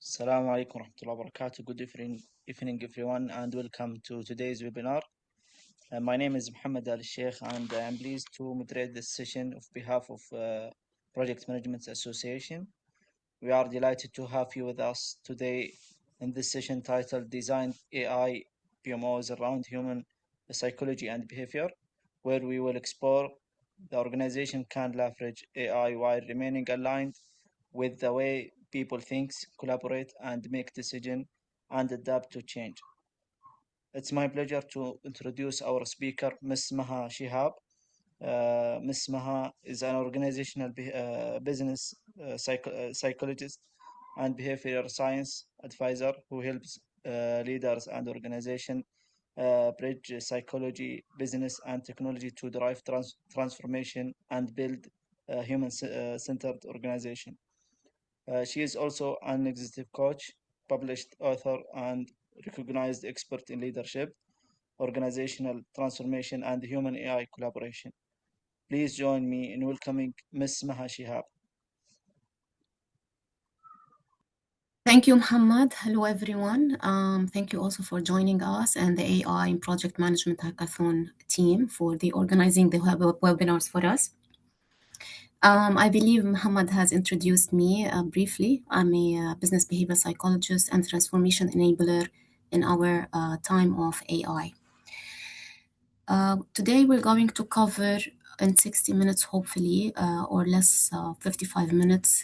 Assalamu alaikum warahmatullahi wabarakatuh. Good evening, everyone, and welcome to today's webinar. My name is Muhammad Al Sheikh, and I am pleased to moderate this session on behalf of Project Management Association. We are delighted to have you with us today in this session titled Design AI PMOs around human psychology and behavior, where we will explore the organization can leverage AI while remaining aligned with the way people think, collaborate, and make decisions and adapt to change. It's my pleasure to introduce our speaker, Ms. Maha Chehab. Ms. Maha is an organizational business psychologist and behavioral science advisor who helps leaders and organizations bridge psychology, business, and technology to drive transformation and build a human-centered organization. She is also an executive coach, published author, and recognized expert in leadership, organizational transformation, and human AI collaboration. Please join me in welcoming Ms. Maha Chehab. Thank you, Muhammad. Hello, everyone. Thank you also for joining us and the AI and Project Management Hackathon team for the organizing the webinars for us. I believe Muhammad has introduced me briefly. I'm a business behavior psychologist and transformation enabler in our time of AI. Today, we're going to cover in 60 minutes, hopefully, or less, 55 minutes.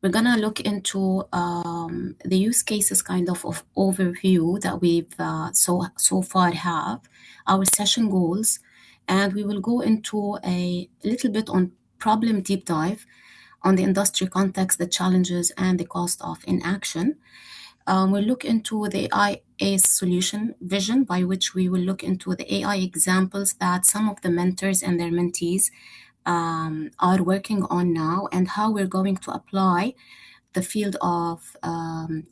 We're gonna look into the use cases kind of overview that we've so far have, our session goals, and we will go into a little bit on problem deep dive on the industry context, the challenges, and the cost of inaction. We'll look into the AI solution vision, by which we will look into the AI examples that some of the mentors and their mentees are working on now, and how we're going to apply the field of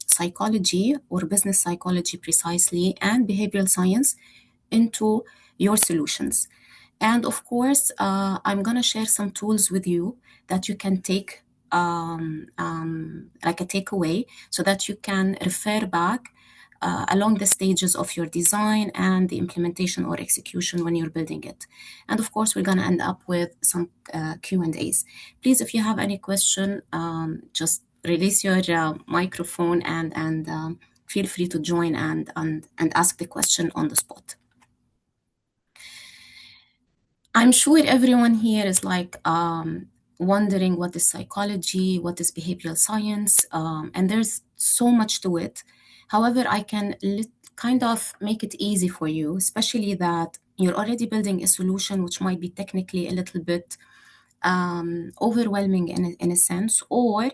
psychology or business psychology precisely and behavioral science into your solutions. And of course, I'm going to share some tools with you that you can take like a takeaway so that you can refer back along the stages of your design and the implementation or execution when you're building it. And of course, we're going to end up with some Q&As. Please, if you have any question, just release your microphone and feel free to join and ask the question on the spot. I'm sure everyone here is like wondering what is psychology, what is behavioral science, and there's so much to it. However, I can kind of make it easy for you, especially that you're already building a solution which might be technically a little bit overwhelming in a sense, or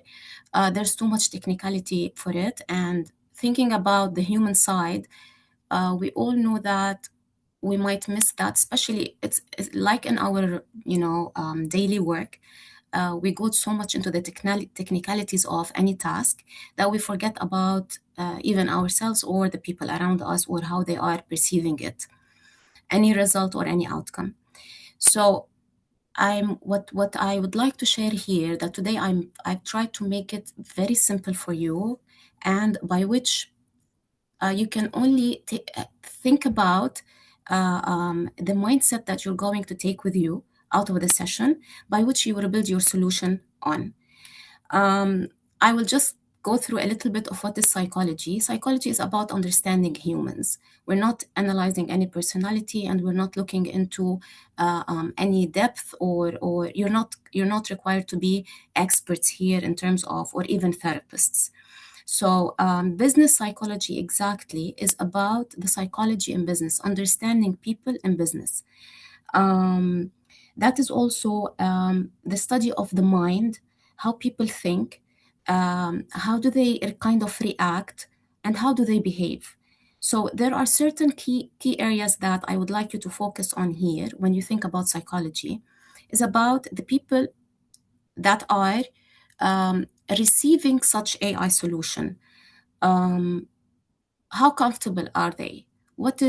there's too much technicality for it. And thinking about the human side, we all know that we might miss that, especially it's like in our daily work. We go so much into the technicalities of any task that we forget about even ourselves or the people around us, or how they are perceiving it, any result or any outcome. So what I would like to share here, that today I've tried to make it very simple for you, and by which you can only think about the mindset that you're going to take with you out of the session by which you will build your solution on. I will just go through a little bit of what is psychology. Psychology is about understanding humans. We're not analyzing any personality, and we're not looking into any depth, or you're not required to be experts here in terms of, or even therapists. So, business psychology exactly is about the psychology in business, understanding people in business. Um, that is also the study of the mind, how people think, how do they kind of react, and how do they behave. So there are certain key areas that I would like you to focus on here when you think about psychology, is about the people that are receiving such AI solution. How comfortable are they? What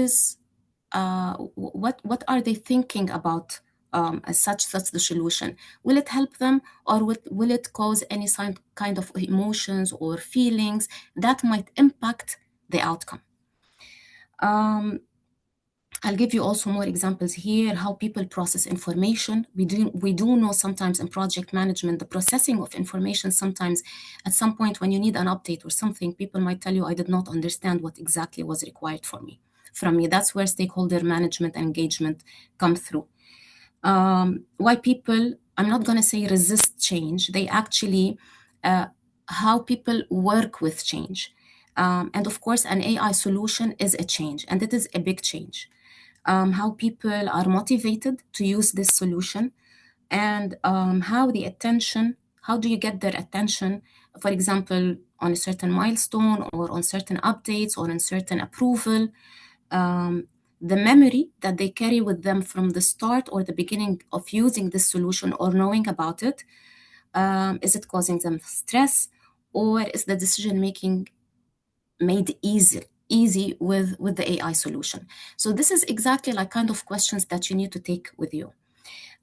are they thinking about as such the solution? Will it help them, or will it cause any kind of emotions or feelings that might impact the outcome? I'll give you also more examples here, how people process information. We do know sometimes in project management, the processing of information, sometimes at some point when you need an update or something, people might tell you, I did not understand what exactly was required from me. That's where stakeholder management and engagement come through. Why people, I'm not going to say resist change, they actually, how people work with change. And of course, an AI solution is a change, and it is a big change. How people are motivated to use this solution, and how do you get their attention, for example, on a certain milestone, or on certain updates, or on certain approval. The memory that they carry with them from the start or the beginning of using this solution or knowing about it, is it causing them stress, or is the decision making made easy with the AI solution? So this is exactly like kind of questions that you need to take with you.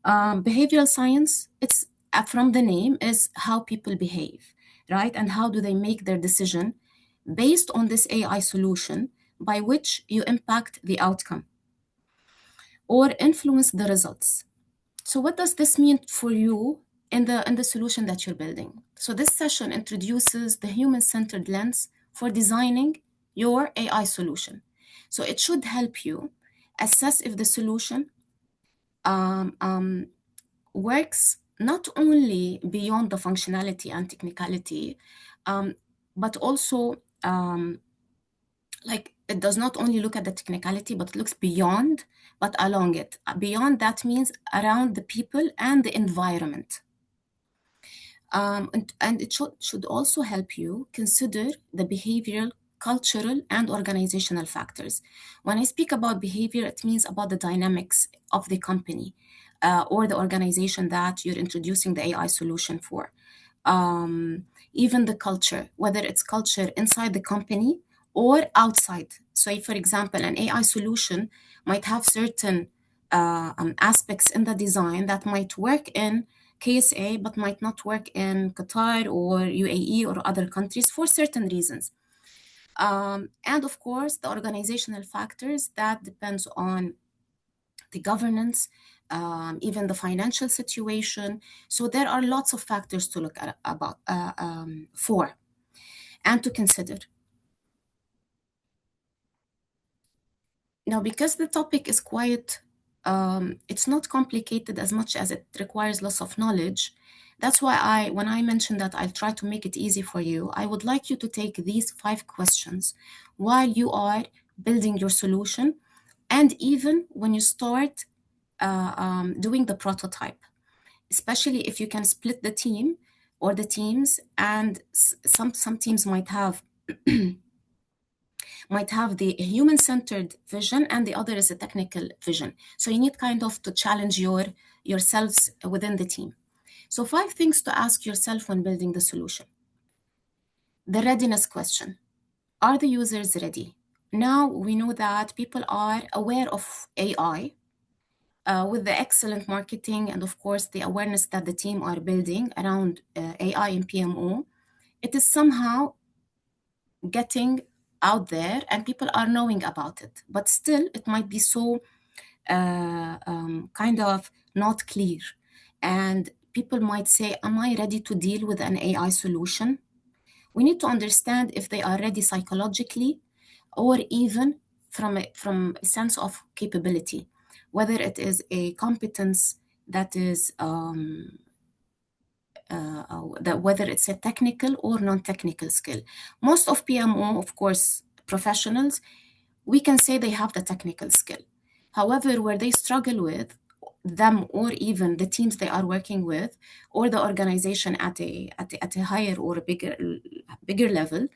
Behavioral science, it's from the name, is how people behave, right? And how do they make their decision based on this AI solution by which you impact the outcome or influence the results. So what does this mean for you in the solution that you're building? So this session introduces the human-centered lens for designing your AI solution. So it should help you assess if the solution works not only beyond the functionality and technicality, but also like it does not only look at the technicality, but it looks beyond, but along it. Beyond that means around the people and the environment. And it should also help you consider the behavioral, cultural, and organizational factors. When I speak about behavior, it means about the dynamics of the company or the organization that you're introducing the AI solution for. Even the culture, whether it's culture inside the company or outside. So, for example, an AI solution might have certain aspects in the design that might work in KSA, but might not work in Qatar or UAE or other countries for certain reasons. And of course, the organizational factors that depends on the governance, even the financial situation. So there are lots of factors to look at for and to consider. Now, because the topic is quite, it's not complicated as much as it requires lots of knowledge. That's why when I mentioned that I'll try to make it easy for you, I would like you to take these 5 questions while you are building your solution, and even when you start doing the prototype, especially if you can split the team or the teams, and some teams might have the human-centered vision and the other is a technical vision. So you need kind of to challenge yourselves within the team. So 5 things to ask yourself when building the solution. The readiness question. Are the users ready? Now we know that people are aware of AI with the excellent marketing and of course the awareness that the team are building around AI and PMO. It is somehow getting out there and people are knowing about it, but still it might be so kind of not clear. And people might say, am I ready to deal with an AI solution? We need to understand if they are ready psychologically or even from a sense of capability, whether it is a competence that is that whether it's a technical or non-technical skill. Most of PMO, of course, professionals, we can say they have the technical skill. However, where they struggle with them or even the teams they are working with or the organization at a higher or a bigger level,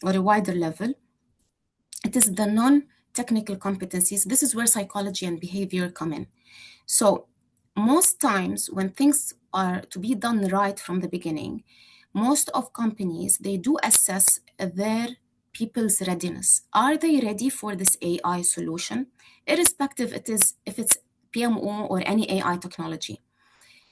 or a wider level, it is the non-technical competencies. This is where psychology and behavior come in. So most times when things are to be done right from the beginning, most of companies, they do assess their people's readiness. Are they ready for this AI solution? Irrespective it is if it's PMO or any AI technology.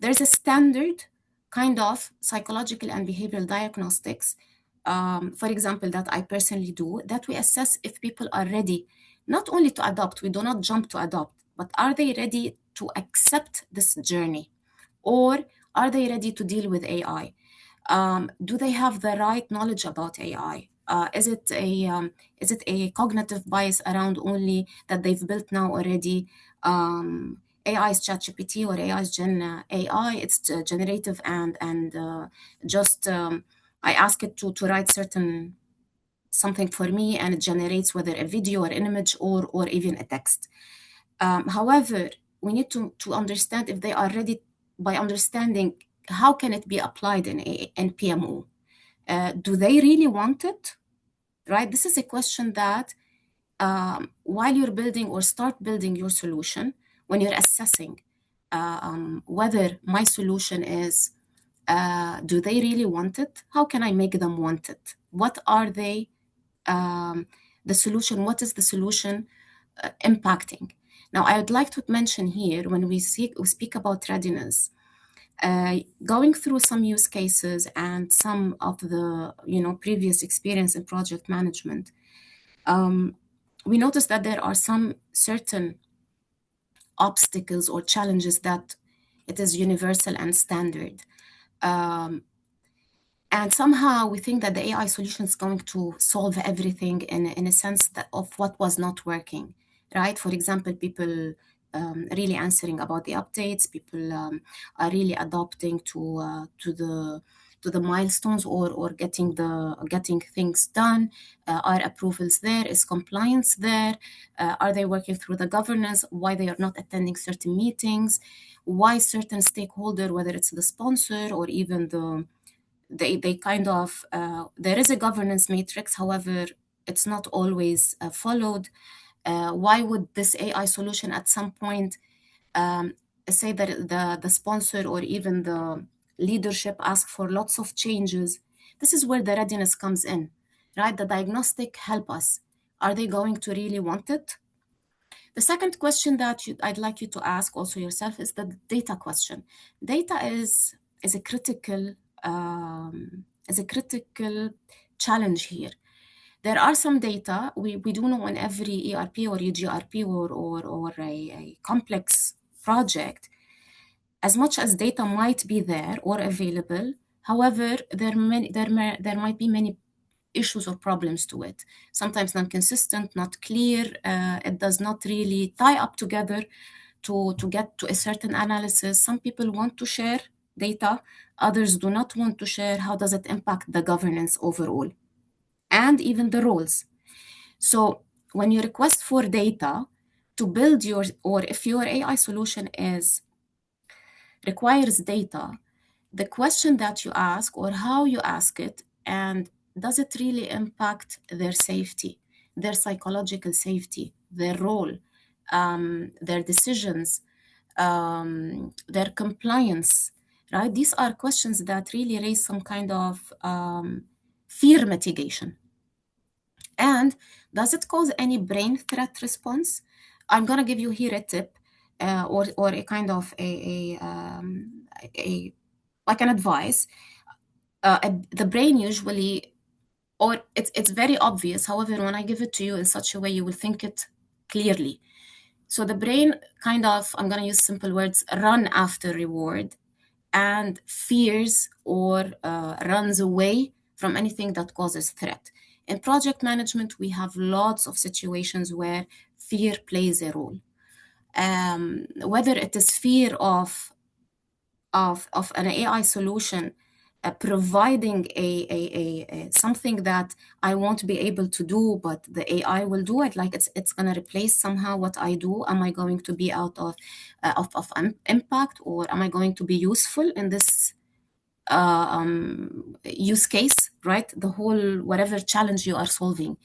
There's a standard kind of psychological and behavioral diagnostics, for example, that I personally do, that we assess if people are ready not only to adopt, we do not jump to adopt, but are they ready to accept this journey? Or are they ready to deal with AI? Do they have the right knowledge about AI? Is it a cognitive bias around only that they've built now already? AI is ChatGPT or AI is Gen AI. It's generative and just I ask it to write certain something for me and it generates whether a video or an image or even a text. However, we need to understand if they are ready by understanding how can it be applied in PMO. Do they really want it? Right? This is a question that while you're building or start building your solution, when you're assessing whether my solution is, do they really want it? How can I make them want it? What are they, the solution? What is the solution impacting? Now, I would like to mention here when we speak about readiness, going through some use cases and some of the previous experience in project management, we noticed that there are some certain obstacles or challenges that it is universal and standard. And somehow we think that the AI solution is going to solve everything in a sense that of what was not working, right? For example, people really answering about the updates, people are really adopting to the milestones or getting things done. Are approvals there? Is compliance there? Are they working through the governance? Why they are not attending certain meetings? Why certain stakeholder, whether it's the sponsor or even they kind of there is a governance matrix, however it's not always followed. Why would this AI solution at some point say that the sponsor or even the leadership ask for lots of changes? This is where the readiness comes in, right? The diagnostic help us. Are they going to really want it? The second question that I'd like you to ask also yourself is the data question. Data is a critical is a critical challenge here. There are some data we do know in every ERP or UGRP or a complex project. As much as data might be there or available, however, there might be many issues or problems to it. Sometimes non-consistent, not clear. It does not really tie up together to get to a certain analysis. Some people want to share data, others do not want to share. How does it impact the governance overall? And even the roles. So when you request for data to build your, or if your AI solution requires data, the question that you ask or how you ask it, and does it really impact their safety, their psychological safety, their role, their decisions, their compliance, right? These are questions that really raise some kind of fear mitigation. And does it cause any brain threat response? I'm going to give you here a tip or a kind of a like an advice. The brain usually, or it's very obvious. However, when I give it to you in such a way, you will think it clearly. So the brain kind of, I'm going to use simple words, run after reward and fears or runs away from anything that causes threat. In project management, we have lots of situations where fear plays a role. Whether it is fear of an AI solution providing something that I won't be able to do, but the AI will do it. Like it's gonna replace somehow what I do. Am I going to be out of impact, or am I going to be useful in this use case? Right, the whole whatever challenge you are solving.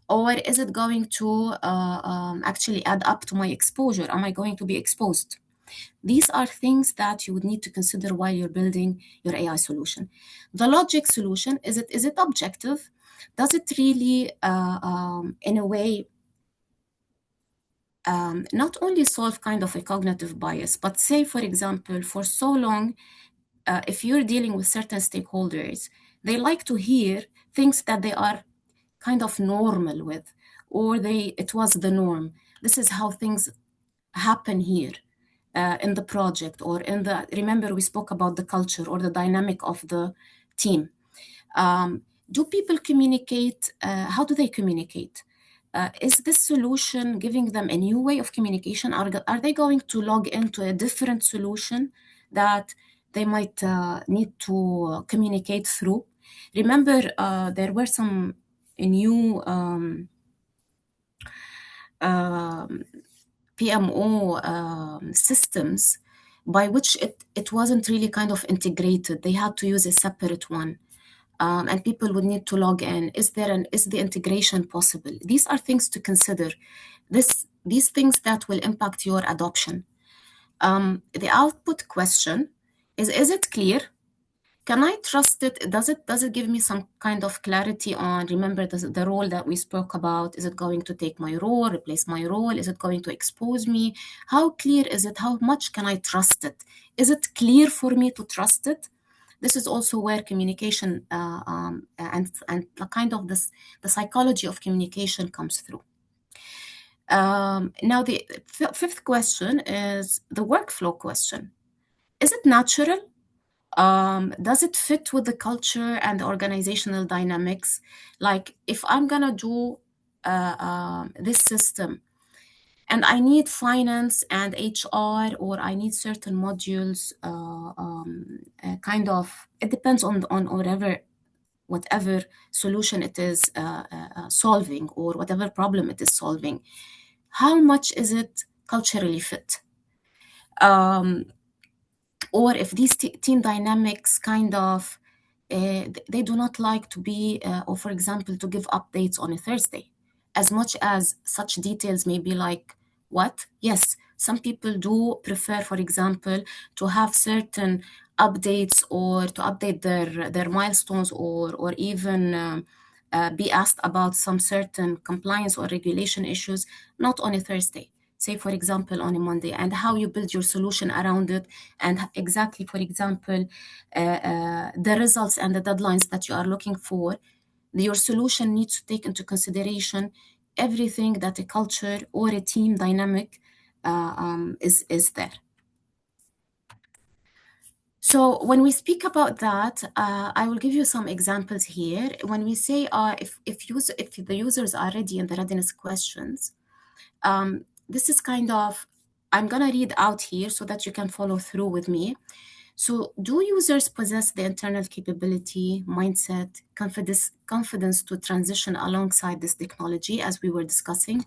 Or is it going to actually add up to my exposure? Am I going to be exposed? These are things that you would need to consider while you're building your AI solution. The logic solution, is it objective? Does it really, in a way, not only solve kind of a cognitive bias, but say, for example, for so long, if you're dealing with certain stakeholders, they like to hear things that they are kind of normal with, or it was the norm. This is how things happen here in the project, or remember we spoke about the culture or the dynamic of the team. Do people communicate? How do they communicate? Is this solution giving them a new way of communication? Are they going to log into a different solution that they might need to communicate through? Remember, there were some new PMO systems by which it wasn't really kind of integrated. They had to use a separate one. And people would need to log in. Is the integration possible? These are things to consider. These things that will impact your adoption. The output question is it clear? Can I trust it? Does it give me some kind of clarity on, remember the role that we spoke about? Is it going to take my role, replace my role? Is it going to expose me? How clear is it? How much can I trust it? Is it clear for me to trust it? This is also where communication and the kind of the psychology of communication comes through. Now the fifth question is the workflow question. Is it natural? Does it fit with the culture and the organizational dynamics? Like if I'm gonna do this system and I need finance and HR, or I need certain modules, kind of, it depends on whatever solution it is solving, or whatever problem it is solving. How much is it culturally fit? Or if these team dynamics kind of they do not like to be or for example to give updates on a Thursday, as much as such details may be like, what? Yes, some people do prefer, for example, to have certain updates, or to update their milestones, or even be asked about some certain compliance or regulation issues, not on a Thursday, say for example on a Monday, and how you build your solution around it, and exactly, for example, the results and the deadlines that you are looking for. Your solution needs to take into consideration everything that a culture or a team dynamic is there. So when we speak about that, I will give you some examples here. When we say if the users are ready in the readiness questions, this is kind of, I'm gonna read out here so that you can follow through with me. So do users possess the internal capability, mindset, confidence to transition alongside this technology as we were discussing?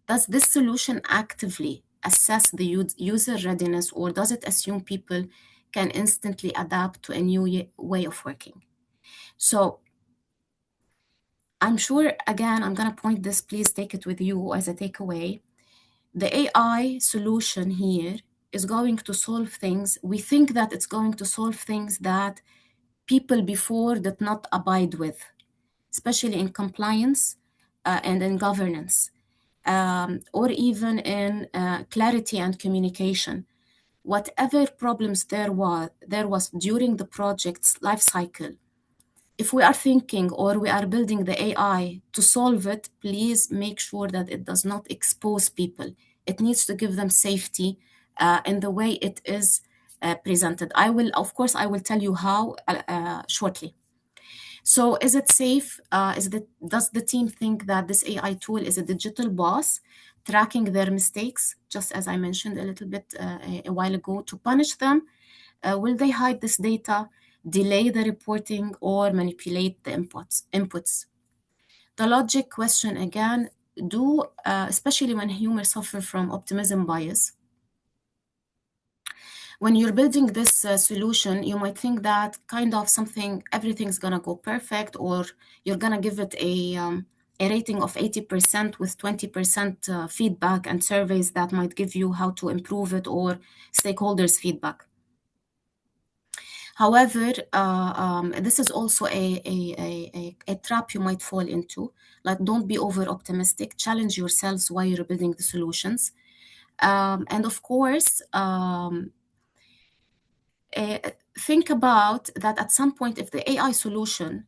Does this solution actively assess the user readiness, or does it assume people can instantly adapt to a new way of working? So I'm sure, again, I'm going to point this, please take it with you as a takeaway. The AI solution here is going to solve things. We think that it's going to solve things that people before did not abide with, especially in compliance and in governance, or even in clarity and communication. Whatever problems there was during the project's life cycle, if we are thinking or we are building the AI to solve it, please make sure that it does not expose people. It needs to give them safety in the way it is presented. Of course, I will tell you how shortly. So is it safe? Does the team think that this AI tool is a digital boss tracking their mistakes, just as I mentioned a little bit a while ago, to punish them? Will they hide this data, delay the reporting, or manipulate the inputs? The logic question again, especially when humans suffer from optimism bias, when you're building this solution, you might think that kind of something, everything's gonna go perfect, or you're gonna give it a rating of 80% with 20% feedback and surveys that might give you how to improve it or stakeholders' feedback. However, this is also a trap you might fall into. Like, don't be over optimistic, challenge yourselves while you're building the solutions. And of course, think about that at some point, if the AI solution,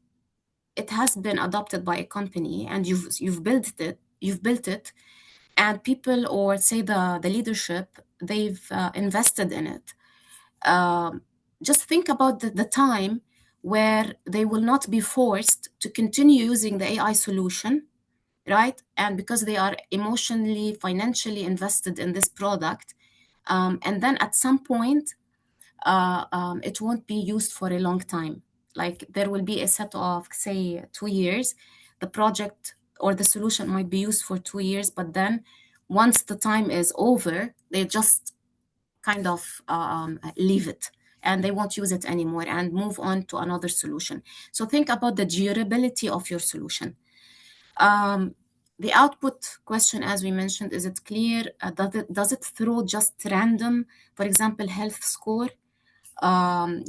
it has been adopted by a company and you've built it, and people, or say the leadership, they've invested in it. Just think about the time where they will not be forced to continue using the AI solution, right? And because they are emotionally, financially invested in this product, and then at some point, it won't be used for a long time. Like, there will be a set of, say, 2 years. The project or the solution might be used for 2 years, but then once the time is over, they just kind of leave it and they won't use it anymore and move on to another solution. So think about the durability of your solution. The output question, as we mentioned, is it clear? Does it throw just random, for example, health score,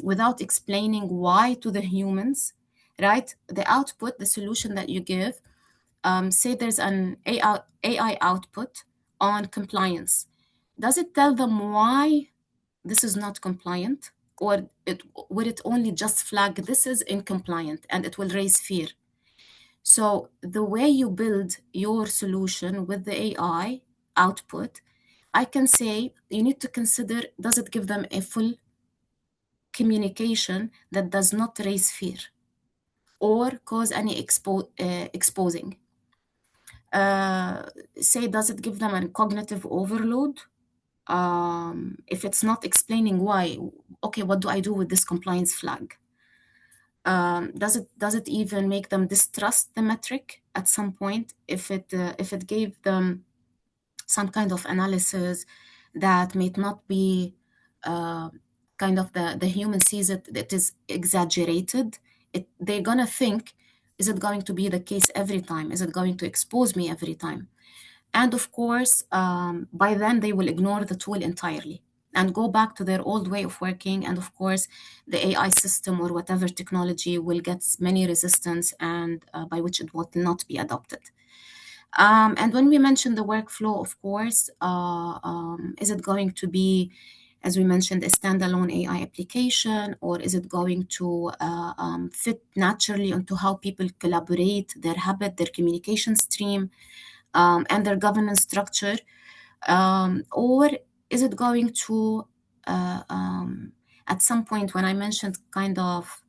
without explaining why to the humans, right? The output, the solution that you give, say there's an AI output on compliance. Does it tell them why this is not compliant? Or would it only just flag this is incompliant and it will raise fear? So the way you build your solution with the AI output, I can say you need to consider, does it give them a full communication that does not raise fear or cause any exposing? Say, does it give them a cognitive overload? If it's not explaining why, okay, what do I do with this compliance flag? Does it even make them distrust the metric at some point? If it gave them some kind of analysis that may not be kind of the human sees it is exaggerated, they're gonna think, is it going to be the case every time? Is it going to expose me every time? And of course, by then they will ignore the tool entirely and go back to their old way of working. And of course, the AI system or whatever technology will get many resistance, and by which it will not be adopted. And when we mention the workflow, of course, is it going to be, as we mentioned, a standalone AI application, or is it going to fit naturally into how people collaborate, their habit, their communication stream, and their governance structure? Or is it going to, at some point, when I mentioned kind of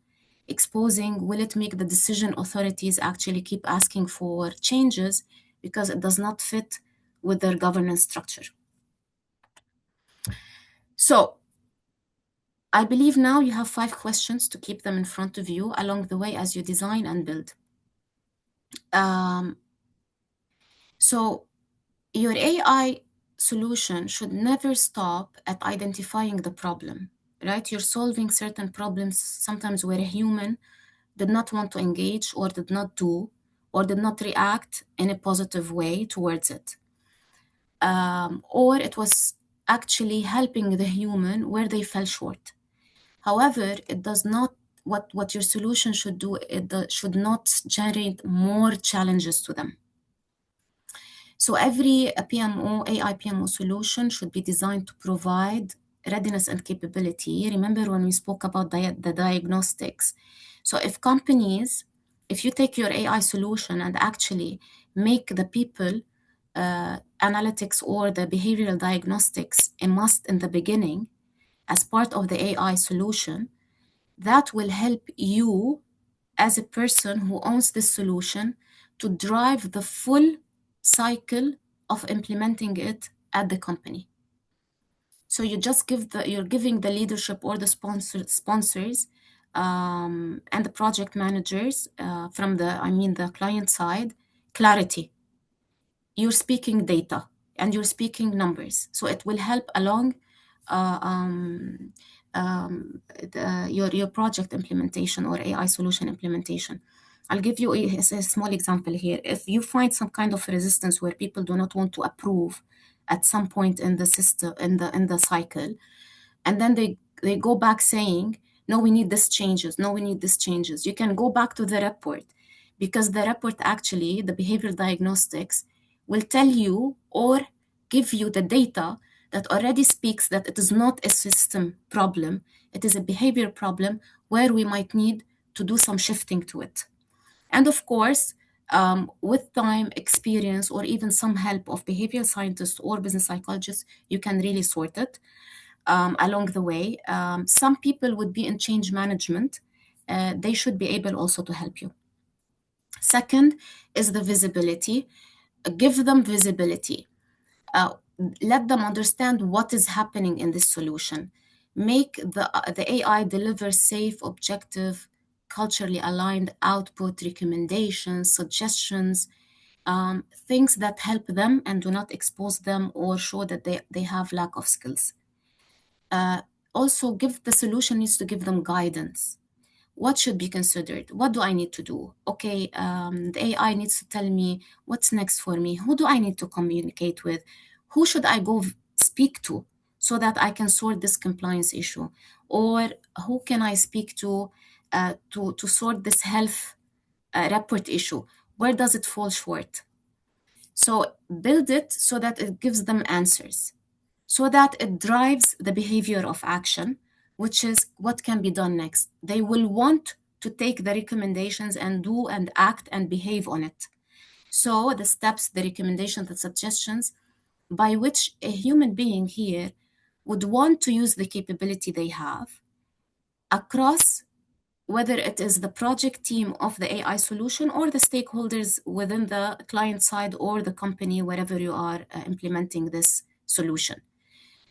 exposing, will it make the decision authorities actually keep asking for changes because it does not fit with their governance structure? So I believe now you have 5 questions to keep them in front of you along the way as you design and build. So your AI solution should never stop at identifying the problem, right? You're solving certain problems sometimes where a human did not want to engage or did not do or did not react in a positive way towards it. Or it was actually helping the human where they fell short. However, it does not, what your solution should do, should not generate more challenges to them. So every PMO, AI PMO solution should be designed to provide readiness and capability. Remember when we spoke about the diagnostics? So if you take your AI solution and actually make the people analytics or the behavioral diagnostics a must in the beginning as part of the AI solution, that will help you as a person who owns this solution to drive the full cycle of implementing it at the company. So you just you're giving the leadership or the sponsors and the project managers from the client side clarity. You're speaking data and you're speaking numbers, so it will help along uh, um, your project implementation or AI solution implementation. I'll give you a small example here. If you find some kind of resistance where people do not want to approve at some point in the system in the cycle, and then they go back saying, no, we need this changes, no, we need this changes, you can go back to the report, because the report, actually the behavioral diagnostics will tell you or give you the data that already speaks that it is not a system problem, it is a behavior problem where we might need to do some shifting to it. And of course, with time, experience, or even some help of behavioral scientists or business psychologists, you can really sort it along the way. Some people would be in change management. They should be able also to help you. Second is the visibility. Give them visibility. Uh, Let them understand what is happening in this solution. Make the AI deliver safe, objective, culturally aligned output, recommendations, suggestions, things that help them and do not expose them or show that they have lack of skills. Also, the solution needs to give them guidance. What should be considered? What do I need to do? Okay, the AI needs to tell me what's next for me. Who do I need to communicate with? Who should I go speak to so that I can sort this compliance issue? Or who can I speak to sort this health report issue? Where does it fall short? So build it so that it gives them answers, so that it drives the behavior of action, which is what can be done next. They will want to take the recommendations and do and act and behave on it. So the steps, the recommendations, the suggestions by which a human being here would want to use the capability they have across, whether it is the project team of the AI solution or the stakeholders within the client side or the company, wherever you are implementing this solution.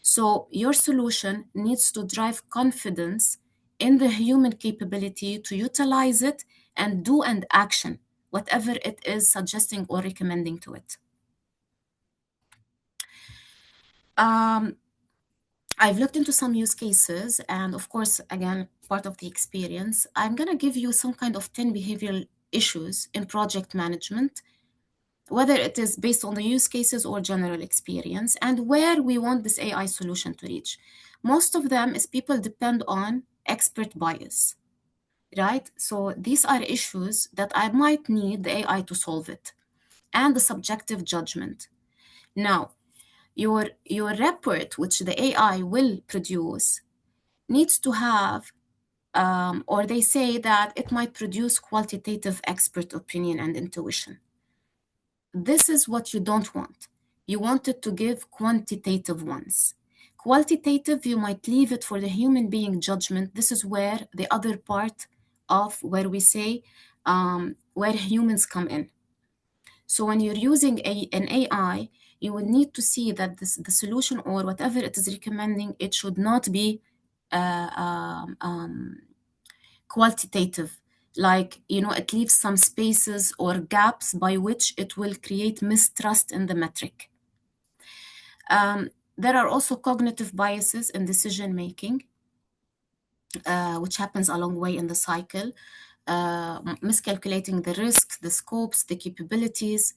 So your solution needs to drive confidence in the human capability to utilize it and do and action whatever it is suggesting or recommending to it. I've looked into some use cases, and of course, again, part of the experience, I'm going to give you some kind of 10 behavioral issues in project management, whether it is based on the use cases or general experience, and where we want this AI solution to reach. Most of them is people depend on expert bias, right? So these are issues that I might need the AI to solve it, and the subjective judgment. Now, your report, which the AI will produce, needs to have, or they say that it might produce qualitative expert opinion and intuition. This is what you don't want. You want it to give quantitative ones. Qualitative, you might leave it for the human being judgment. This is where the other part of where we say where humans come in. So when you're using an AI, you would need to see that the solution or whatever it is recommending, it should not be qualitative. Like, it leaves some spaces or gaps by which it will create mistrust in the metric. There are also cognitive biases in decision making, which happens a long way in the cycle. Miscalculating the risks, the scopes, the capabilities.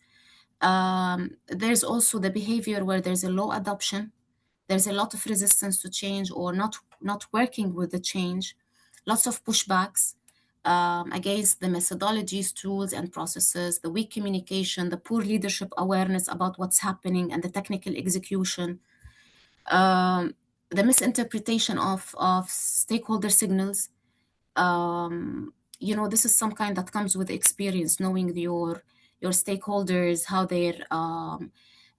There's also the behavior where there's a low adoption. There's a lot of resistance to change or not working with the change. Lots of pushbacks against the methodologies, tools, and processes, the weak communication, the poor leadership awareness about what's happening, and the technical execution. The misinterpretation of stakeholder signals. This is some kind that comes with experience, knowing your stakeholders, how they're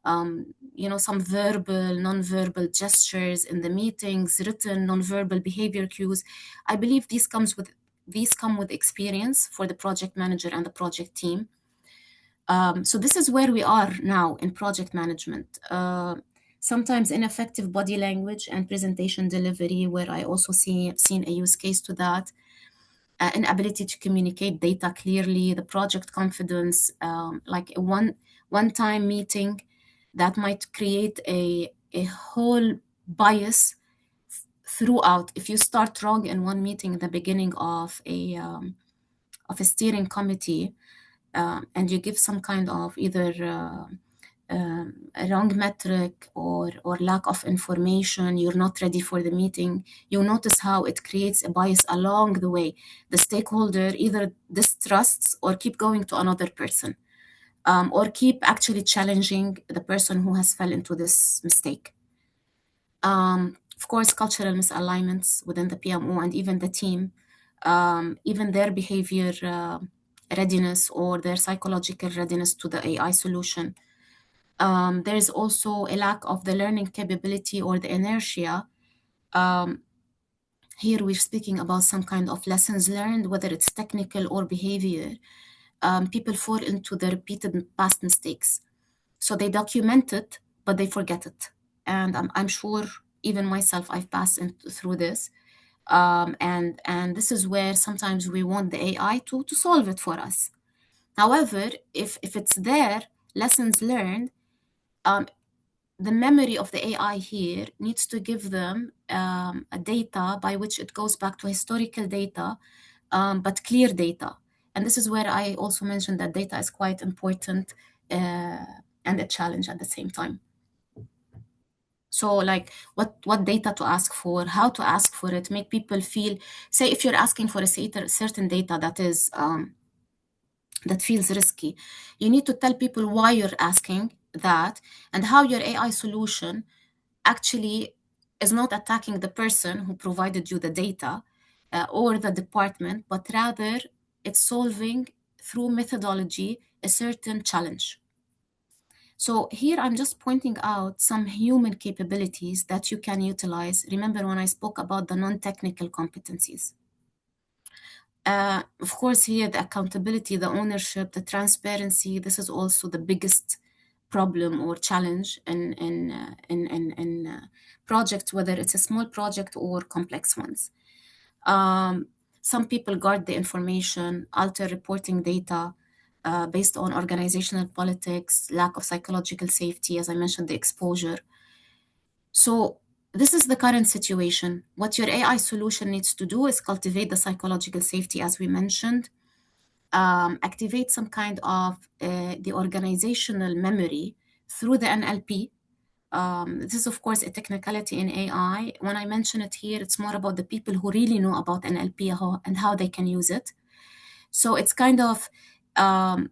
some verbal, non-verbal gestures in the meetings, written non-verbal behavior cues. I believe these come with experience for the project manager and the project team. So this is where we are now in project management. Sometimes ineffective body language and presentation delivery, where I also seen a use case to that. Inability to communicate data clearly, the project confidence, like a one-time meeting that might create a whole bias throughout. If you start wrong in one meeting in the beginning of a steering committee, and you give some kind of either a wrong metric or lack of information, you're not ready for the meeting, you notice how it creates a bias along the way. The stakeholder either distrusts or keep going to another person, or keep actually challenging the person who has fell into this mistake. Of course, cultural misalignments within the PMO and even the team, even their behavior readiness or their psychological readiness to the AI solution. There is also a lack of the learning capability or the inertia. Um, Here we're speaking about some kind of lessons learned, whether it's technical or behavior. People fall into the repeated past mistakes. So they document it, but they forget it. And I'm sure even myself, I've passed through this. And this is where sometimes we want the AI to solve it for us. However, if it's there, lessons learned, um, the memory of the AI here needs to give them a data by which it goes back to historical data, but clear data. And this is where I also mentioned that data is quite important and a challenge at the same time. So like what data to ask for, how to ask for it, make people feel, say if you're asking for a certain data that feels risky, you need to tell people why you're asking that and how your AI solution actually is not attacking the person who provided you the data or the department, but rather it's solving through methodology a certain challenge. So here I'm just pointing out some human capabilities that you can utilize. Remember when I spoke about the non-technical competencies? Of course, here the accountability, the ownership, the transparency. This is also the biggest problem or challenge in projects, whether it's a small project or complex ones. Um, some people guard the information, alter reporting data based on organizational politics, lack of psychological safety, as I mentioned, the exposure. So this is the current situation. What your AI solution needs to do is cultivate the psychological safety, as we mentioned, activate some kind of the organizational memory through the NLP. This is, of course, a technicality in AI. When I mention it here, it's more about the people who really know about NLP and how they can use it. So it's kind of and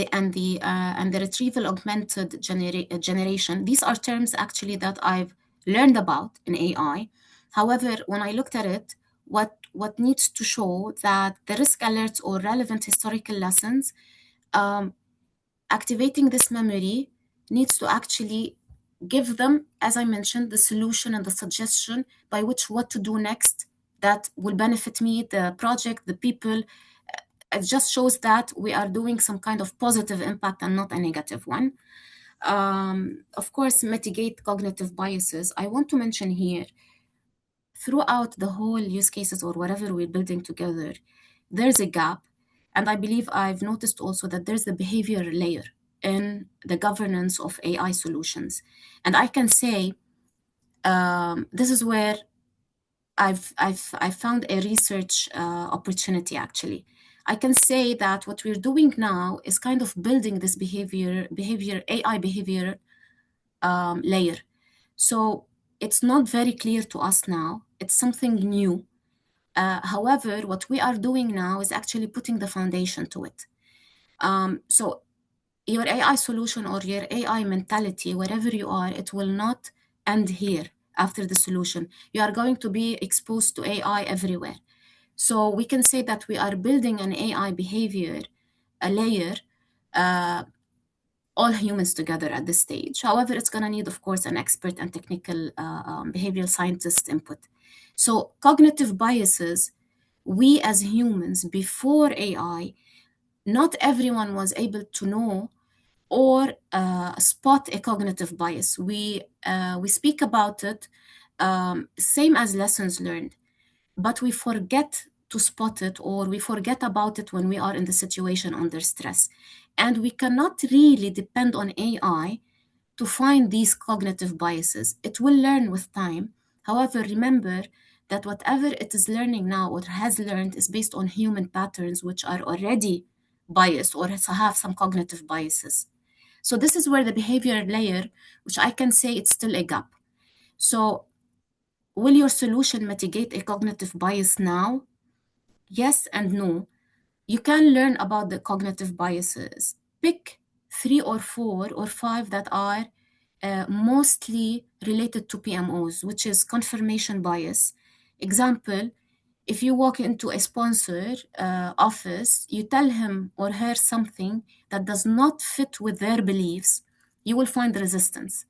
the retrieval augmented generation. These are terms actually that I've learned about in AI. However, when I looked at it, what needs to show that the risk alerts or relevant historical lessons, activating this memory needs to actually give them, as I mentioned, the solution and the suggestion by which what to do next that will benefit me, the project, the people. It just shows that we are doing some kind of positive impact and not a negative one. Of course, mitigate cognitive biases. I want to mention here, throughout the whole use cases or whatever we're building together, there's a gap. And I believe I've noticed also that there's the behavior layer in the governance of AI solutions. And I can say this is where I've found a research opportunity actually. I can say that what we're doing now is kind of building this AI behavior layer. So it's not very clear to us now. It's something new. However, what we are doing now is actually putting the foundation to it. So your AI solution or your AI mentality, wherever you are, it will not end here after the solution. You are going to be exposed to AI everywhere. So we can say that we are building an AI behavior, a layer, uh, all humans together at this stage. However, it's going to need, of course, an expert and technical behavioral scientist input. So, cognitive biases, we as humans before AI, not everyone was able to know or spot a cognitive bias. We speak about it same as lessons learned, but we forget to spot it or we forget about it when we are in the situation under stress. And we cannot really depend on AI to find these cognitive biases. It will learn with time. However, remember that whatever it is learning now or has learned is based on human patterns, which are already biased or have some cognitive biases. So this is where the behavior layer, which I can say it's still a gap. So will your solution mitigate a cognitive bias now? Yes and no. You can learn about the cognitive biases. Pick 3 or 4 or 5 that are mostly related to PMOs, which is confirmation bias. Example, if you walk into a sponsor office, you tell him or her something that does not fit with their beliefs, you will find resistance.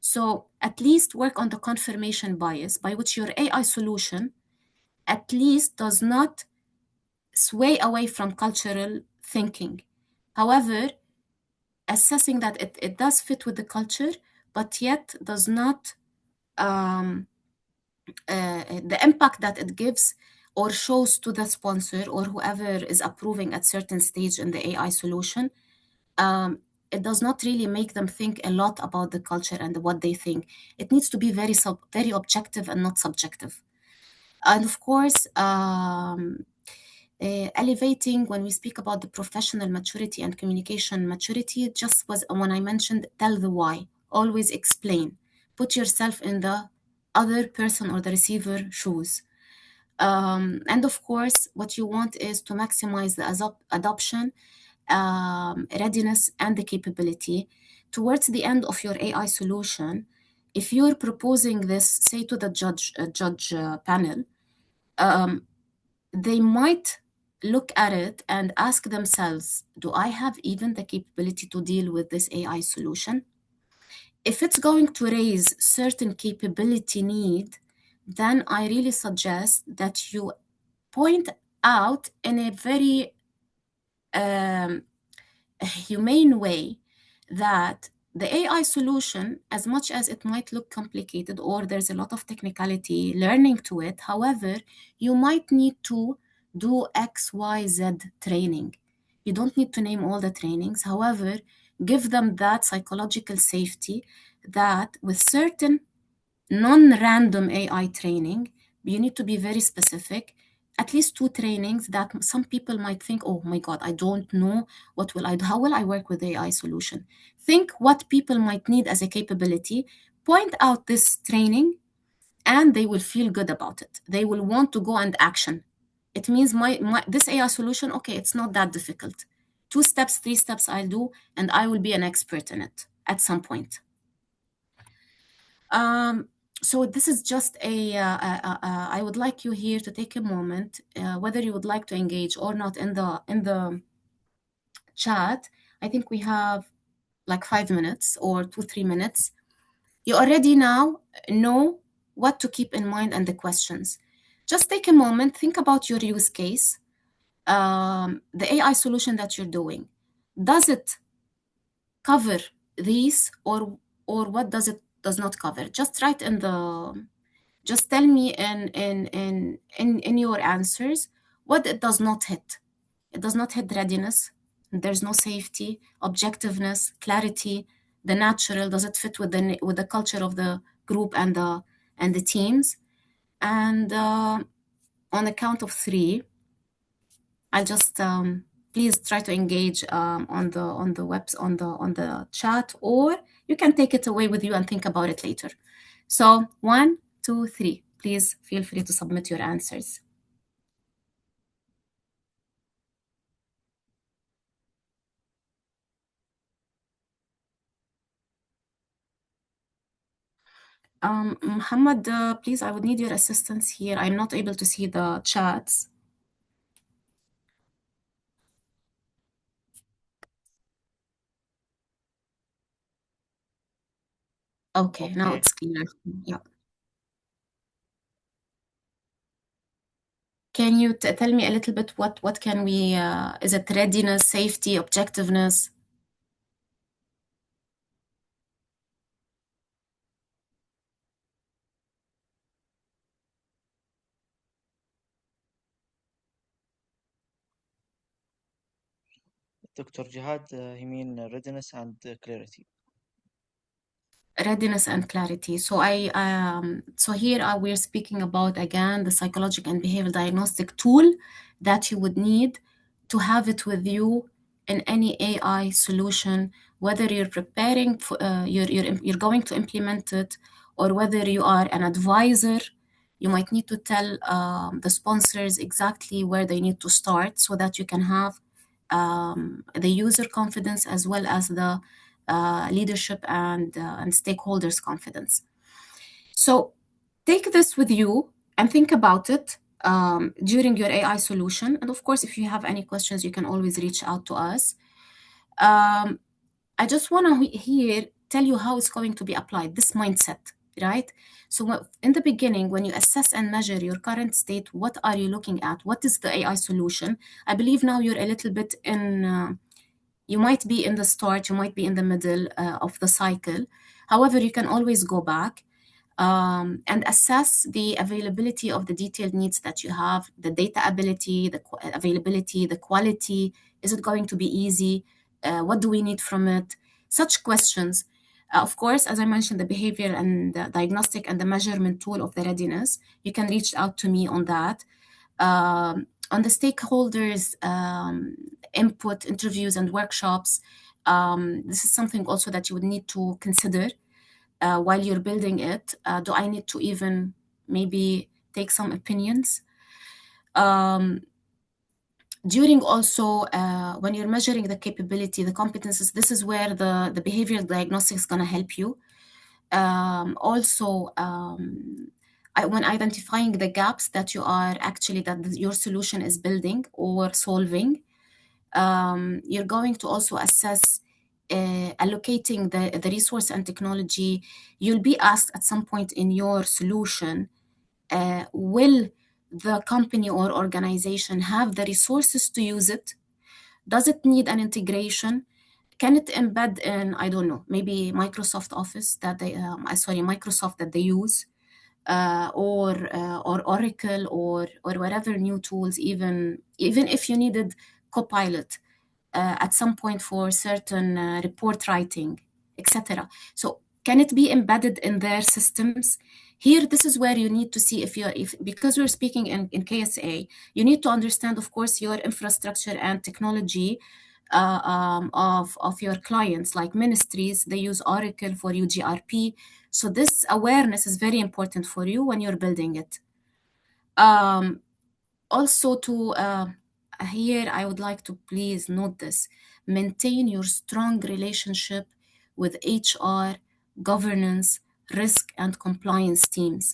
So at least work on the confirmation bias by which your AI solution at least does not sway away from cultural thinking. However, assessing that it does fit with the culture, but yet does not, um, the impact that it gives or shows to the sponsor or whoever is approving at certain stage in the AI solution, um, it does not really make them think a lot about the culture and what they think. It needs to be very objective and not subjective. And of course, elevating when we speak about the professional maturity and communication maturity, just was when I mentioned tell the why, always explain, put yourself in the other person or the receiver shoes. And of course, what you want is to maximize the adoption, readiness, and the capability. Towards the end of your AI solution, if you're proposing this, say to the judge panel, um, they might look at it and ask themselves, do I have even the capability to deal with this AI solution? If it's going to raise certain capability need, then I really suggest that you point out in a very um, humane way that the AI solution, as much as it might look complicated or there's a lot of technicality learning to it, however, you might need to do XYZ training. You don't need to name all the trainings. However, give them that psychological safety that with certain non-random AI training, you need to be very specific. At least 2 trainings that some people might think, oh my God, I don't know what will I do? How will I work with AI solution? Think what people might need as a capability, point out this training, and they will feel good about it. They will want to go and action. It means my this AI solution, okay, it's not that difficult. 2 steps, 3 steps I'll do, and I will be an expert in it at some point. Um, so this is just I would like you here to take a moment, whether you would like to engage or not in the chat. I think we have like 5 minutes or 2, 3 minutes. You already now know what to keep in mind and the questions. Just take a moment, think about your use case, the AI solution that you're doing. Does it cover these or what does not cover? Just write in the just tell me in your answers what it does not hit. It does not hit readiness. There's no safety, objectiveness, clarity, the natural. Does it fit with the culture of the group and the teams? And on the count of 3, I'll just please try to engage on the chat, or you can take it away with you and think about it later. So 1, 2, 3. Please feel free to submit your answers. Muhammad, please, I would need your assistance here. I'm not able to see the chats. Okay, now Okay. it's clear. Yeah. Can you tell me a little bit what can we, is it readiness, safety, objectiveness? Dr. Jihad, he mean readiness and clarity. Readiness and clarity. So here we're speaking about again the psychological and behavioral diagnostic tool that you would need to have it with you in any AI solution, whether you're preparing for, you're going to implement it, or whether you are an advisor. You might need to tell the sponsors exactly where they need to start so that you can have the user confidence as well as the leadership and stakeholders' confidence. So take this with you and think about it during your AI solution. And of course, if you have any questions, you can always reach out to us. Um, I just want to here tell you how it's going to be applied, this mindset, right? So in the beginning, when you assess and measure your current state, what are you looking at? What is the AI solution? I believe now you're a little bit in, you might be in the start, you might be in the middle of the cycle. However, you can always go back and assess the availability of the detailed needs that you have, the data ability, the availability, the quality. Is it going to be easy? What do we need from it? Such questions. Of course, as I mentioned, the behavior and the diagnostic and the measurement tool of the readiness, you can reach out to me on that. On the stakeholders' input, interviews, and workshops, this is something also that you would need to consider while you're building it. Do I need to even maybe take some opinions? Um, During also when you're measuring the capability, the competences, this is where the behavioral diagnostics is going to help you. Also, when identifying the gaps that you are actually that your solution is building or solving, you're going to also assess allocating the resource and technology. You'll be asked at some point in your solution, will the company or organization have the resources to use it? Does it need an integration? Can it embed in, I don't know, maybe Microsoft Office that they, sorry, Microsoft that they use, or Oracle or whatever new tools, even if you needed Copilot at some point for certain report writing, etc. So can it be embedded in their systems? Here, this is where you need to see if because we're speaking in KSA, you need to understand, of course, your infrastructure and technology of your clients, like ministries. They use Oracle for UGRP. So this awareness is very important for you when you're building it. Um, Also to here, I would like to please note this: maintain your strong relationship with HR, governance, risk, and compliance teams.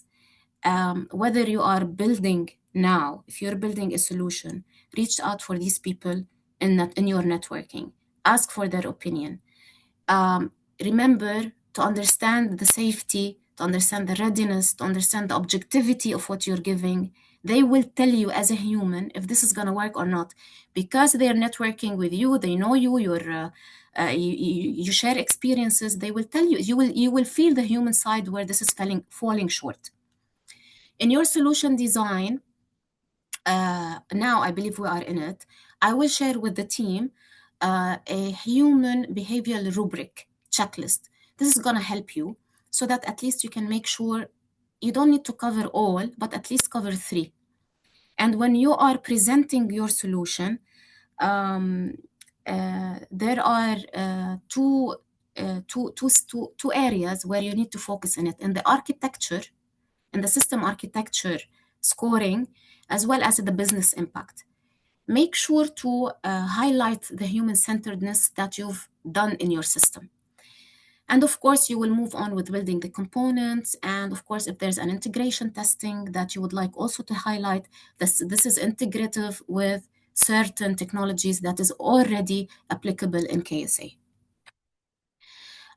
Whether you are building now, if you're building a solution, reach out for these people in your networking. Ask for their opinion. um, Remember to understand the safety, to understand the readiness, to understand the objectivity of what you're giving. They will tell you as a human if this is going to work or not, because they're networking with you. They know you. You share experiences. They will tell you. You will feel the human side where this is falling short in your solution design. Now I believe we are in it. I will share with the team a human behavioral rubric checklist. This is going to help you so that at least you can make sure you don't need to cover all, but at least cover three. And when you are presenting your solution, um, there are two areas where you need to focus in it: in the architecture, in the system architecture scoring, as well as the business impact. Make sure to highlight the human centeredness that you've done in your system. And of course, you will move on with building the components. And of course, if there's an integration testing that you would like also to highlight, this is integrative with certain technologies that is already applicable in KSA.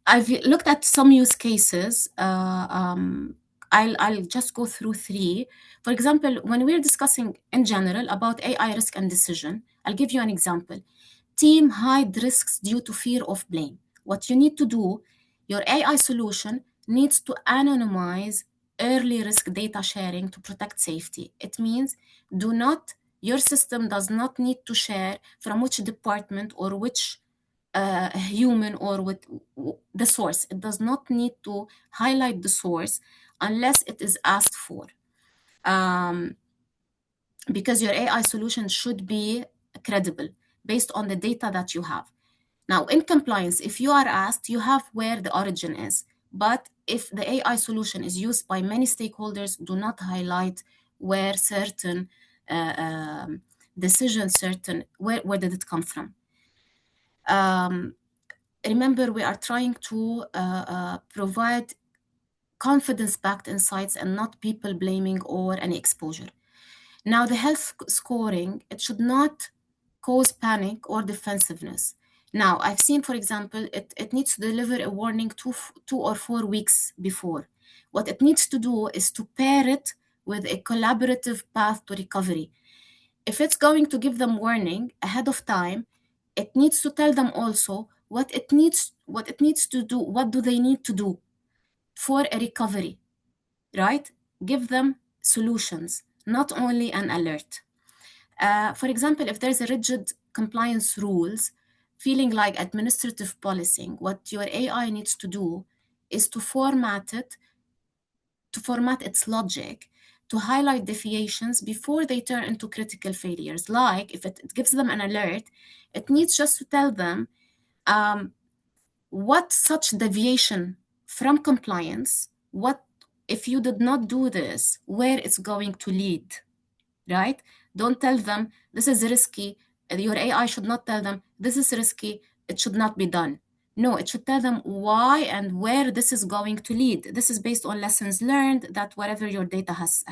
I've looked at some use cases. I'll just go through three. For example, when we're discussing in general about AI risk and decision, I'll give you an example. Team hide risks due to fear of blame. What you need to do, your AI solution needs to anonymize early risk data sharing to protect safety. It means your system does not need to share from which department or which human or with the source. It does not need to highlight the source unless it is asked for. Um, because your AI solution should be credible based on the data that you have. Now, in compliance, if you are asked, you have where the origin is. But if the AI solution is used by many stakeholders, do not highlight where certain decisions, where did it come from. Remember, we are trying to provide confidence-backed insights and not people blaming or any exposure. Now, the health scoring, it should not cause panic or defensiveness. Now, I've seen, for example, it needs to deliver a warning 2 or 4 weeks before. What it needs to do is to pair it with a collaborative path to recovery. If it's going to give them warning ahead of time, it needs to tell them also what it needs to do, what do they need to do for a recovery, right? Give them solutions, not only an alert. For example, if there's a rigid compliance rules, feeling like administrative policing, what your AI needs to do is to format its logic to highlight deviations before they turn into critical failures. Like if it gives them an alert, it needs just to tell them what such deviation from compliance, what if you did not do this, where it's going to lead, right? Don't tell them this is risky. Your AI should not tell them this is risky, it should not be done. No, it should tell them why and where this is going to lead. This is based on lessons learned that whatever your data has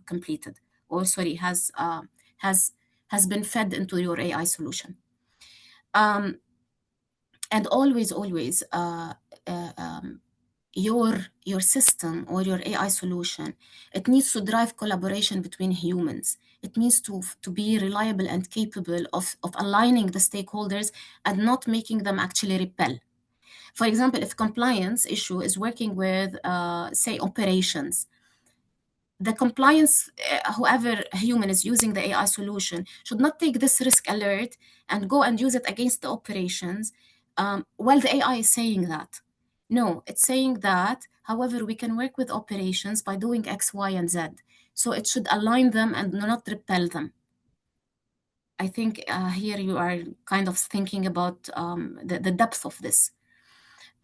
completed, or sorry, has been fed into your AI solution. And always, your system or your AI solution, it needs to drive collaboration between humans. It needs to be reliable and capable of aligning the stakeholders and not making them actually repel. For example, if compliance issue is working with, say, operations, the compliance, whoever human is using the AI solution should not take this risk alert and go and use it against the operations while the AI is saying that. No, it's saying that, however, we can work with operations by doing X, Y, and Z. So it should align them and not repel them. I think here you are kind of thinking about the depth of this.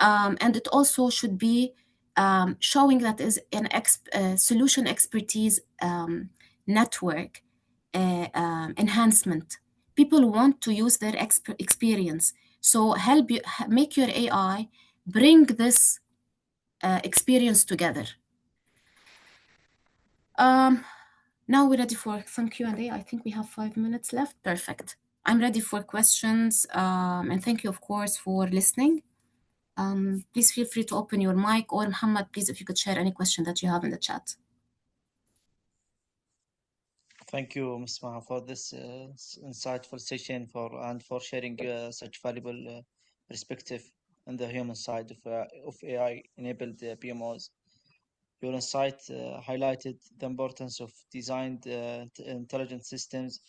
And it also should be showing that is an solution expertise network enhancement. People want to use their experience. So help you make your AI bring this experience together. Now we're ready for some Q&A. I think we have 5 minutes left. Perfect. I'm ready for questions. And thank you, of course, for listening. Please feel free to open your mic, or Muhammad, please, if you could share any question that you have in the chat. Thank you, Ms. Maha, for this insightful session for sharing such valuable perspective on the human side of AI-enabled PMOs. Your insight highlighted the importance of designed intelligent systems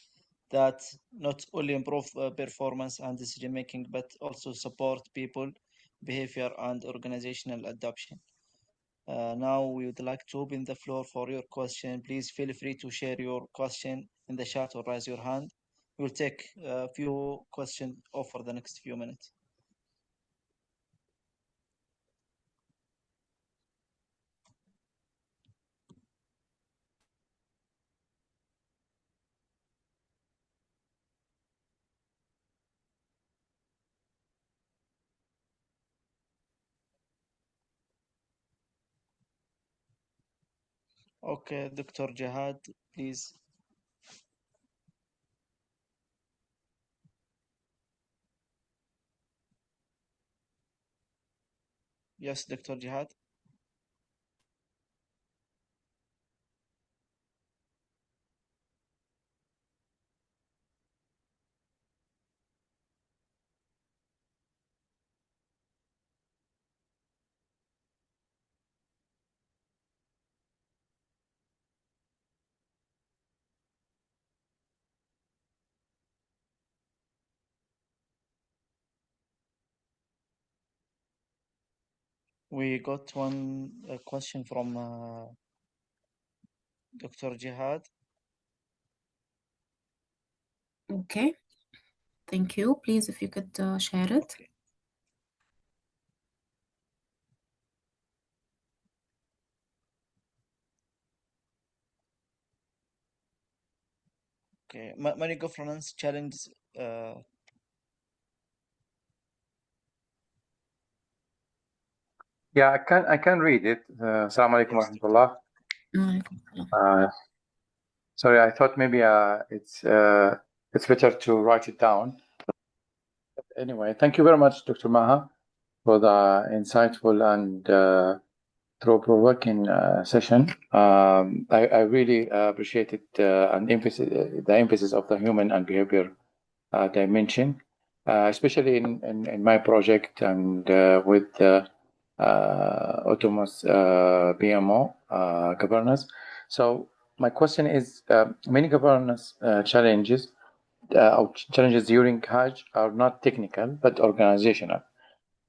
that not only improve performance and decision making, but also support people, behavior, and organizational adoption. Now we would like to open the floor for your question. Please feel free to share your question in the chat or raise your hand. We'll take a few questions over the next few minutes. Okay, Dr. Jihad, please. Yes, Dr. Jihad. We got one question from Dr. Jihad. Okay, thank you. Please, if you could share it. Okay. Okay. Many governance challenges. Yeah, I can read it. Assalamu alaikum Yes, Dr. warahmatullah. Sorry, I thought maybe it's better to write it down. Anyway, thank you very much, Dr. Maha, for the insightful and thought-provoking session. I really appreciated and the emphasis of the human and behavior dimension, especially in my project and with autonomous PMO governance. So my question is, many governance challenges during Hajj are not technical but organizational.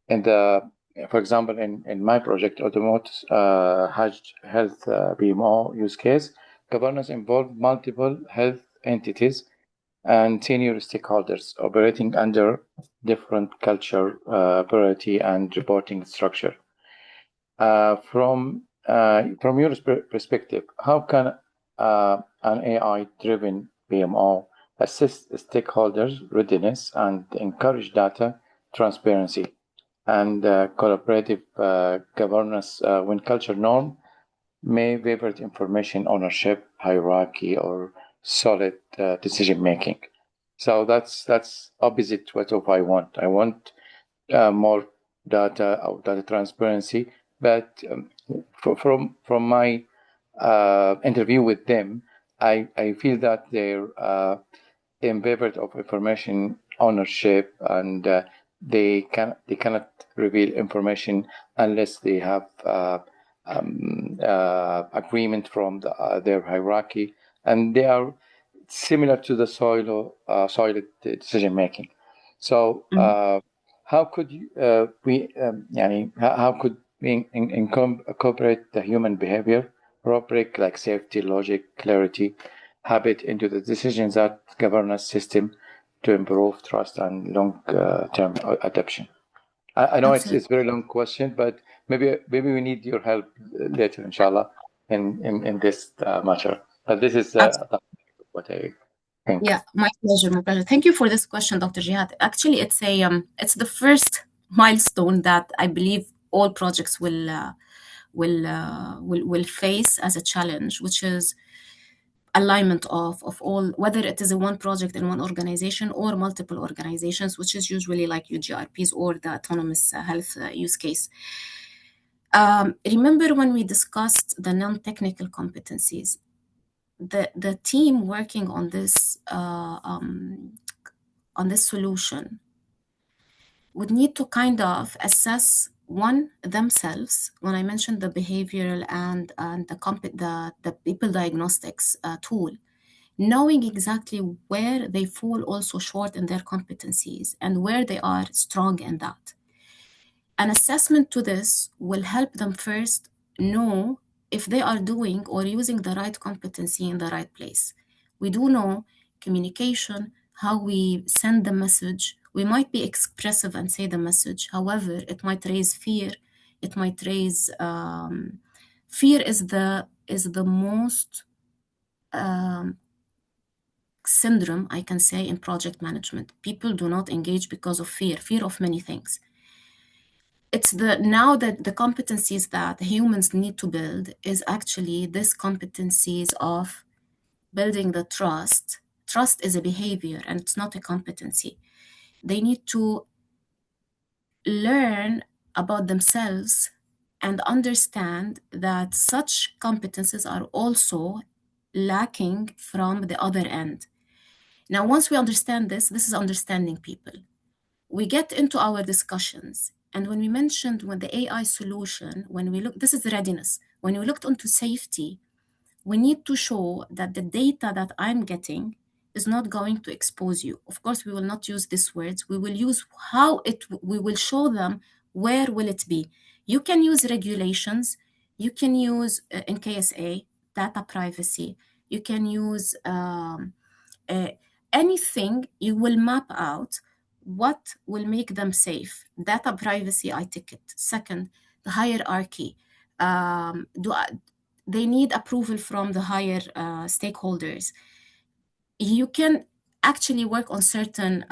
And for example, in my project, autonomous Hajj health PMO use case, governance involved multiple health entities and senior stakeholders operating under different culture, priority, and reporting structure. From your perspective, how can an AI-driven PMO assist stakeholders' readiness and encourage data transparency and collaborative governance when culture norm may favor information ownership, hierarchy, or solid decision making? So that's opposite what I want. I want more data transparency. But from my interview with them, I feel that they're in favor of information ownership, and they cannot reveal information unless they have agreement from their hierarchy, and they are similar to the soil decision making. So how could how could we incorporate the human behavior rubric like safety, logic, clarity, habit into the decisions that governance system to improve trust and long-term adoption? I know it's a very long question, but maybe we need your help later, inshallah, in this matter. But this is what I think. Yeah, my pleasure, my pleasure. Thank you for this question, Dr. Jihad. Actually, it's the first milestone that I believe all projects will face as a challenge, which is alignment of all, whether it is a one project in one organization or multiple organizations, which is usually like UGRPs or the autonomous health use case. Remember when we discussed the non-technical competencies, the team working on this solution would need to kind of assess one themselves. When I mentioned the behavioral and the people diagnostics tool, knowing exactly where they fall also short in their competencies and where they are strong in that. An assessment to this will help them first know if they are doing or using the right competency in the right place. We do know communication, how we send the message. We might be expressive and say the message. However, it might raise fear. It might raise fear is the most syndrome, I can say, in project management. People do not engage because of fear of many things. It's now that the competencies that humans need to build is actually this competencies of building the trust. Trust is a behavior and it's not a competency. They need to learn about themselves and understand that such competences are also lacking from the other end. Now, once we understand this is understanding people. We get into our discussions, and when we mentioned when the AI solution, when we look, this is readiness. When we looked into safety, we need to show that the data that I'm getting is not going to expose you. Of course, we will not use these words. We will use we will show them where will it be. You can use regulations. You can use NKSA, data privacy. You can use uh, anything. You will map out what will make them safe. Data privacy, I take it. Second, the hierarchy. They need approval from the higher stakeholders. You can actually work on certain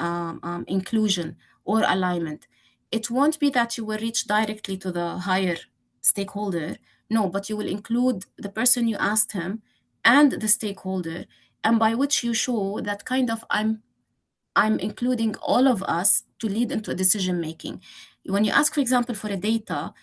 inclusion or alignment. It won't be that you will reach directly to the higher stakeholder. No, but you will include the person you asked him and the stakeholder, and by which you show that kind of I'm including all of us to lead into a decision making. When you ask, for example, for a data,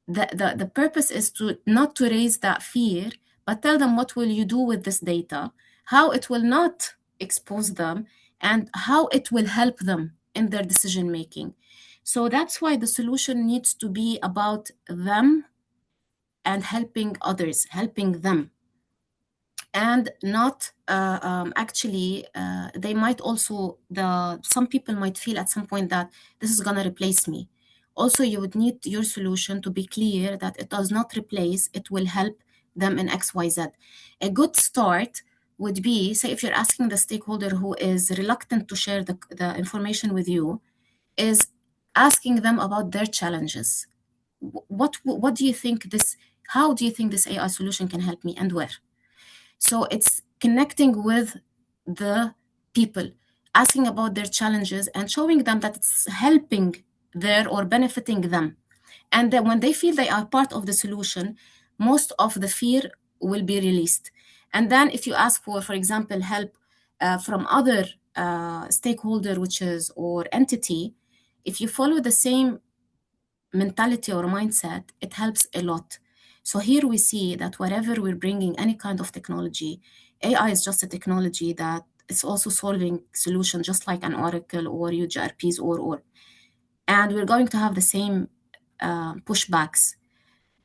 the purpose is to not to raise that fear, but tell them what will you do with this data, how it will not expose them, and how it will help them in their decision making. So that's why the solution needs to be about them and helping others, helping them. And not they might also, some people might feel at some point that this is going to replace me. Also, you would need your solution to be clear that it does not replace, it will help them in XYZ. A good start would be, say, if you're asking the stakeholder who is reluctant to share the information with you, is asking them about their challenges. What do you think how do you think this AI solution can help me, and where? So it's connecting with the people, asking about their challenges and showing them that it's helping or benefiting them. And then when they feel they are part of the solution, most of the fear will be released. And then if you ask for example, help from other stakeholder, or entity, if you follow the same mentality or mindset, it helps a lot. So here we see that wherever we're bringing any kind of technology, AI is just a technology that is also solving solutions, just like an Oracle or UGRPs and we're going to have the same pushbacks.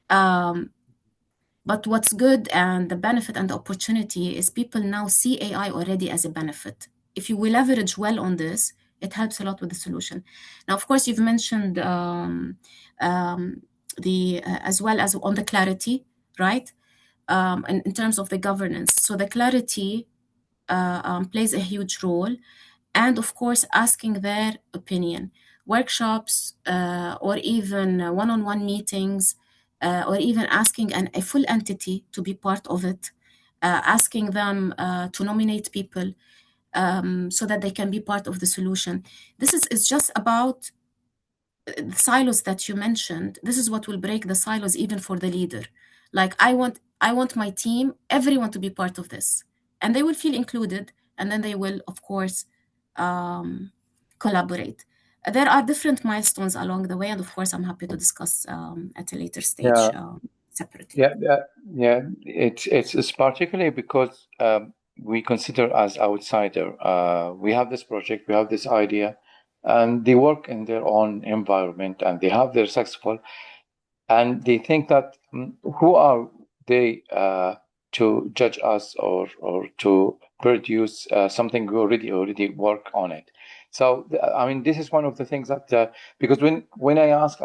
But what's good and the benefit and the opportunity is people now see AI already as a benefit. If you will leverage well on this, it helps a lot with the solution. Now, of course, you've mentioned as well as on the clarity, right? In terms of the governance. So the clarity plays a huge role. And of course, asking their opinion. Workshops or even one-on-one meetings, or even asking a full entity to be part of it, asking them to nominate people so that they can be part of the solution. This is just about the silos that you mentioned. This is what will break the silos even for the leader. Like I want my team, everyone to be part of this, and they will feel included, and then they will, of course, collaborate. There are different milestones along the way, and of course, I'm happy to discuss at a later stage separately. Yeah. It's particularly because we consider as outsider. We have this project, we have this idea, and they work in their own environment, and they have their successful, and they think that who are they to judge us or to produce something we already work on it. So I mean, this is one of the things that because when I ask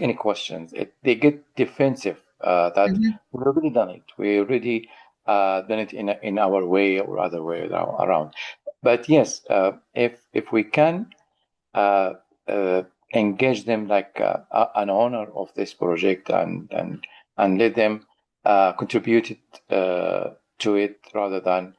any questions, they get defensive that we've already done it. We already done it in our way or other way around. But yes, if we can engage them like an owner of this project and let them contribute to it rather than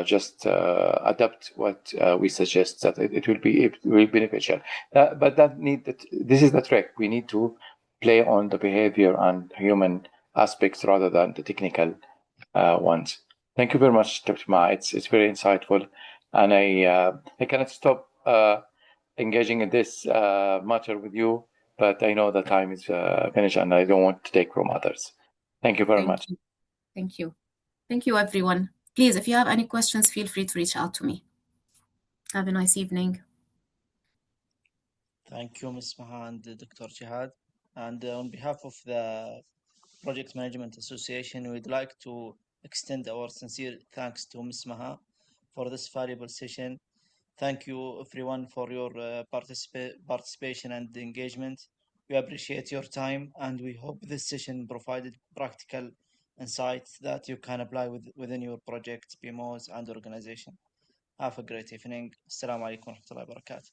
just adapt what we suggest, that it will be beneficial. But this is the trick. We need to play on the behavior and human aspects rather than the technical ones. Thank you very much, Dr. Ma. It's very insightful, and I cannot stop engaging in this matter with you, but I know the time is finished and I don't want to take from others. Thank you very much. Thank you. Thank you, everyone. Please, if you have any questions, feel free to reach out to me. Have a nice evening. Thank you, Ms. Maha and Dr. Chehab. And on behalf of the Project Management Association, we'd like to extend our sincere thanks to Ms. Maha for this valuable session. Thank you, everyone, for your participation and engagement. We appreciate your time, and we hope this session provided practical insights that you can apply within your project, PMOs, and organization. Have a great evening. Assalamu alaikum wa rahmatullahi wa barakatuh.